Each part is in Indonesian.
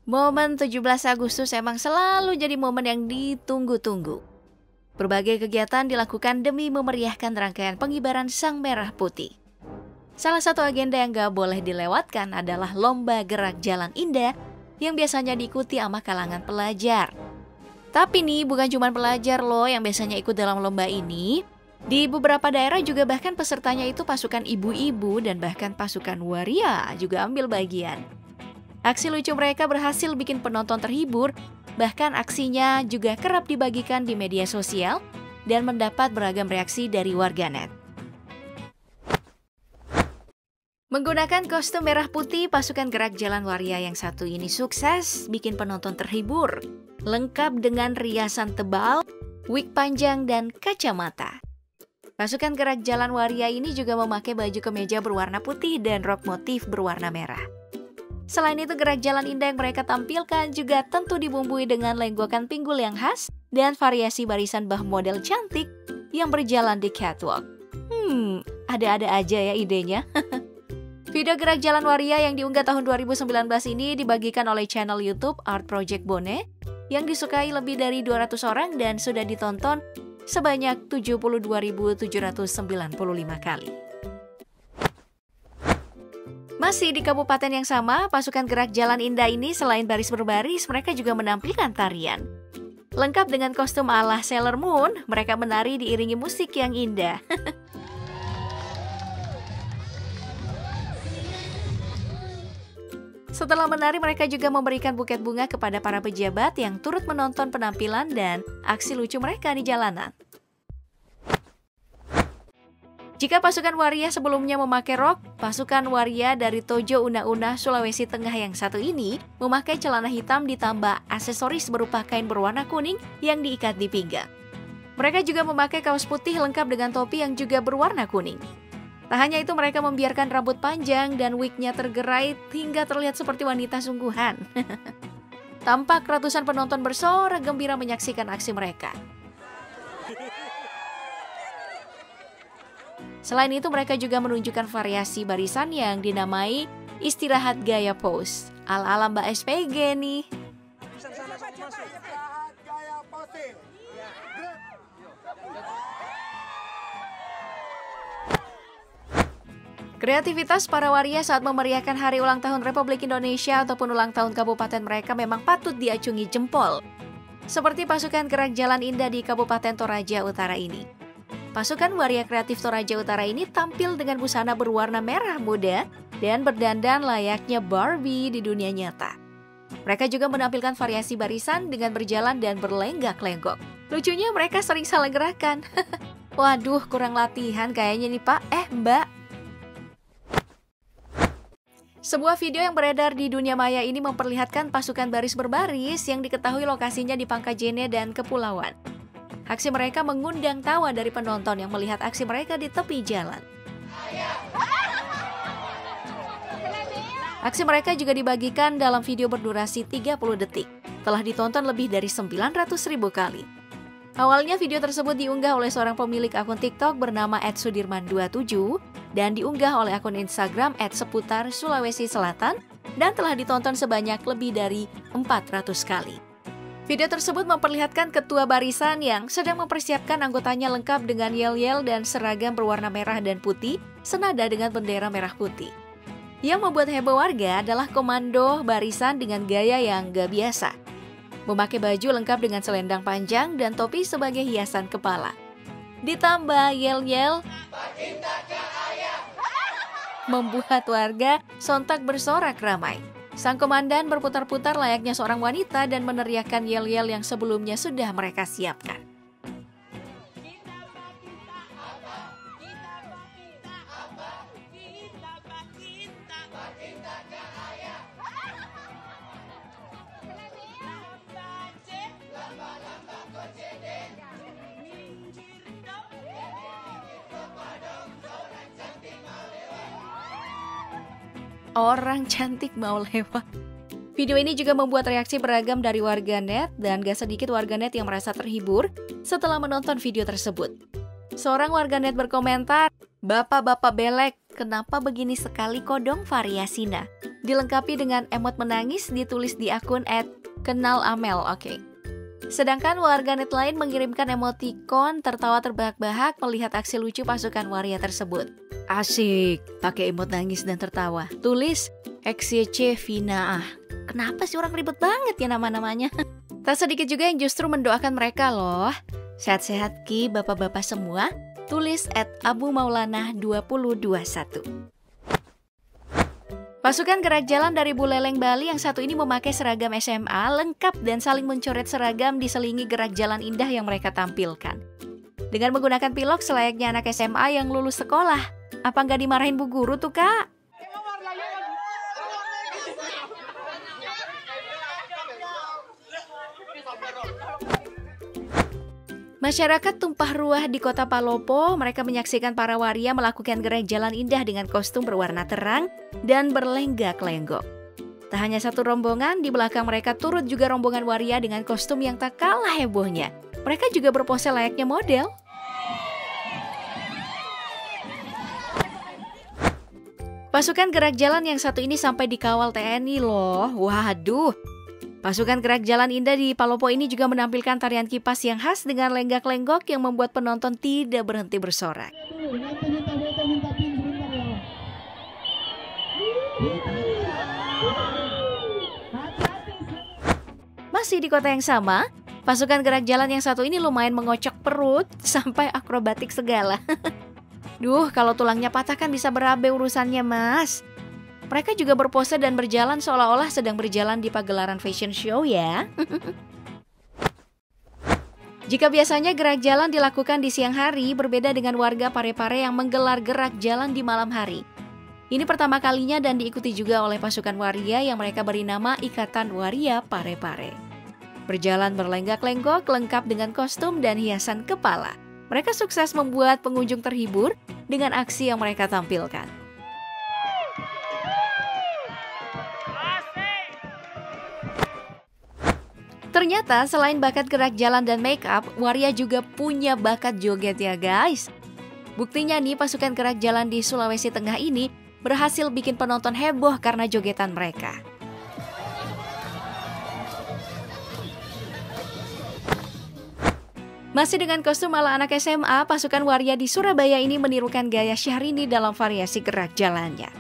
Momen 17 Agustus emang selalu jadi momen yang ditunggu-tunggu. Berbagai kegiatan dilakukan demi memeriahkan rangkaian pengibaran Sang Merah Putih. Salah satu agenda yang gak boleh dilewatkan adalah Lomba Gerak Jalan Indah yang biasanya diikuti sama kalangan pelajar. Tapi nih bukan cuma pelajar loh yang biasanya ikut dalam lomba ini. Di beberapa daerah juga bahkan pesertanya itu pasukan ibu-ibu dan bahkan pasukan waria juga ambil bagian. Aksi lucu mereka berhasil bikin penonton terhibur, bahkan aksinya juga kerap dibagikan di media sosial dan mendapat beragam reaksi dari warganet. Menggunakan kostum merah putih, pasukan gerak jalan waria yang satu ini sukses bikin penonton terhibur, lengkap dengan riasan tebal, wig panjang, dan kacamata. Pasukan gerak jalan waria ini juga memakai baju kemeja berwarna putih dan rok motif berwarna merah. Selain itu, gerak jalan indah yang mereka tampilkan juga tentu dibumbui dengan lenggokan pinggul yang khas dan variasi barisan bah model cantik yang berjalan di catwalk. Ada-ada aja ya idenya. Video gerak jalan waria yang diunggah tahun 2019 ini dibagikan oleh channel YouTube Art Project Bone yang disukai lebih dari 200 orang dan sudah ditonton sebanyak 72.795 kali. Masih di kabupaten yang sama, pasukan gerak jalan indah ini selain baris berbaris, mereka juga menampilkan tarian. Lengkap dengan kostum ala Sailor Moon, mereka menari diiringi musik yang indah. Setelah menari, mereka juga memberikan buket bunga kepada para pejabat yang turut menonton penampilan dan aksi lucu mereka di jalanan. Jika pasukan waria sebelumnya memakai rok, pasukan waria dari Tojo Una-Una, Sulawesi Tengah yang satu ini memakai celana hitam ditambah aksesoris berupa kain berwarna kuning yang diikat di pinggang. Mereka juga memakai kaos putih lengkap dengan topi yang juga berwarna kuning. Tak hanya itu, mereka membiarkan rambut panjang dan wignya tergerai hingga terlihat seperti wanita sungguhan. Tampak ratusan penonton bersorak gembira menyaksikan aksi mereka. Selain itu, mereka juga menunjukkan variasi barisan yang dinamai istirahat gaya pose. Ala-ala Mbak SPG nih. Kreativitas para waria saat memeriahkan hari ulang tahun Republik Indonesia ataupun ulang tahun kabupaten mereka memang patut diacungi jempol. Seperti pasukan gerak jalan indah di Kabupaten Toraja Utara ini. Pasukan waria kreatif Toraja Utara ini tampil dengan busana berwarna merah muda dan berdandan layaknya Barbie di dunia nyata. Mereka juga menampilkan variasi barisan dengan berjalan dan berlenggak-lenggok. Lucunya mereka sering salah gerakan. Waduh, kurang latihan kayaknya nih Pak. Mbak. Sebuah video yang beredar di dunia maya ini memperlihatkan pasukan baris berbaris yang diketahui lokasinya di Pangkajene dan Kepulauan. Aksi mereka mengundang tawa dari penonton yang melihat aksi mereka di tepi jalan. Aksi mereka juga dibagikan dalam video berdurasi 30 detik. Telah ditonton lebih dari 900.000 kali. Awalnya video tersebut diunggah oleh seorang pemilik akun TikTok bernama @sudirman27 dan diunggah oleh akun Instagram @seputar Sulawesi Selatan dan telah ditonton sebanyak lebih dari 400 kali. Video tersebut memperlihatkan ketua barisan yang sedang mempersiapkan anggotanya lengkap dengan yel-yel dan seragam berwarna merah dan putih, senada dengan bendera merah putih. Yang membuat heboh warga adalah komando barisan dengan gaya yang gak biasa. Memakai baju lengkap dengan selendang panjang dan topi sebagai hiasan kepala. Ditambah yel-yel, membuat warga sontak bersorak ramai. Sang komandan berputar-putar layaknya seorang wanita dan meneriakkan yel-yel yang sebelumnya sudah mereka siapkan. Orang cantik mau lewat. Video ini juga membuat reaksi beragam dari warganet dan gak sedikit warganet yang merasa terhibur setelah menonton video tersebut. Seorang warganet berkomentar, "Bapak-bapak belek, kenapa begini sekali kodong variasina? dilengkapi dengan emot menangis ditulis di akun @kenalamel. Oke. Sedangkan warganet lain mengirimkan emoticon tertawa terbahak-bahak melihat aksi lucu pasukan waria tersebut. Asik, pakai emot nangis dan tertawa. Tulis XYC Vina. Kenapa sih orang ribet banget ya nama-namanya? Tak sedikit juga yang justru mendoakan mereka loh. Sehat-sehat Ki bapak-bapak semua. Tulis @abumaulana2021. Pasukan gerak jalan dari Buleleng Bali yang satu ini memakai seragam SMA lengkap dan saling mencoret seragam diselingi gerak jalan indah yang mereka tampilkan. Dengan menggunakan pilok selayaknya anak SMA yang lulus sekolah. Apa nggak dimarahin bu guru tuh kak? Masyarakat tumpah ruah di kota Palopo, mereka menyaksikan para waria melakukan gerak jalan indah dengan kostum berwarna terang dan berlenggak-lenggok. Tak hanya satu rombongan, di belakang mereka turut juga rombongan waria dengan kostum yang tak kalah hebohnya. Mereka juga berpose layaknya model. Pasukan gerak jalan yang satu ini sampai dikawal TNI loh. Waduh. Pasukan gerak jalan indah di Palopo ini juga menampilkan tarian kipas yang khas dengan lenggak-lenggok yang membuat penonton tidak berhenti bersorak. Masih di kota yang sama, pasukan gerak jalan yang satu ini lumayan mengocok perut sampai akrobatik segala. Duh, kalau tulangnya patah kan bisa berabe urusannya mas. Mereka juga berpose dan berjalan seolah-olah sedang berjalan di pagelaran fashion show ya. Jika biasanya gerak jalan dilakukan di siang hari, berbeda dengan warga Parepare yang menggelar gerak jalan di malam hari. Ini pertama kalinya dan diikuti juga oleh pasukan waria yang mereka beri nama Ikatan Waria Parepare. Berjalan berlenggak-lenggok lengkap dengan kostum dan hiasan kepala. Mereka sukses membuat pengunjung terhibur dengan aksi yang mereka tampilkan. Ternyata selain bakat gerak jalan dan make up, waria juga punya bakat joget ya guys. Buktinya nih pasukan gerak jalan di Sulawesi Tengah ini berhasil bikin penonton heboh karena jogetan mereka. Masih dengan kostum ala anak SMA, pasukan waria di Surabaya ini menirukan gaya Syahrini dalam variasi gerak jalannya.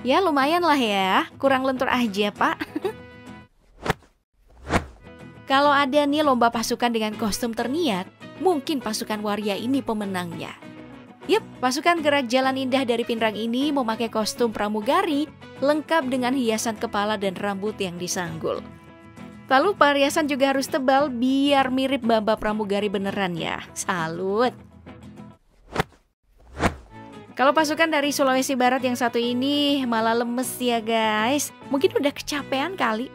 Ya lumayan lah ya, kurang lentur aja pak. Kalau ada nih lomba pasukan dengan kostum terniat, mungkin pasukan waria ini pemenangnya. Yup, pasukan gerak jalan indah dari Pinrang ini memakai kostum pramugari lengkap dengan hiasan kepala dan rambut yang disanggul. Tak lupa riasan juga harus tebal biar mirip baba pramugari beneran ya. Salut! Kalau pasukan dari Sulawesi Barat yang satu ini malah lemes ya guys. Mungkin udah kecapean kali.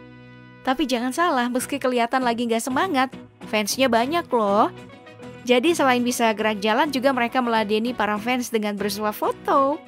Tapi jangan salah, meski kelihatan lagi nggak semangat, fansnya banyak loh. Jadi selain bisa gerak jalan juga mereka meladeni para fans dengan bersuah foto.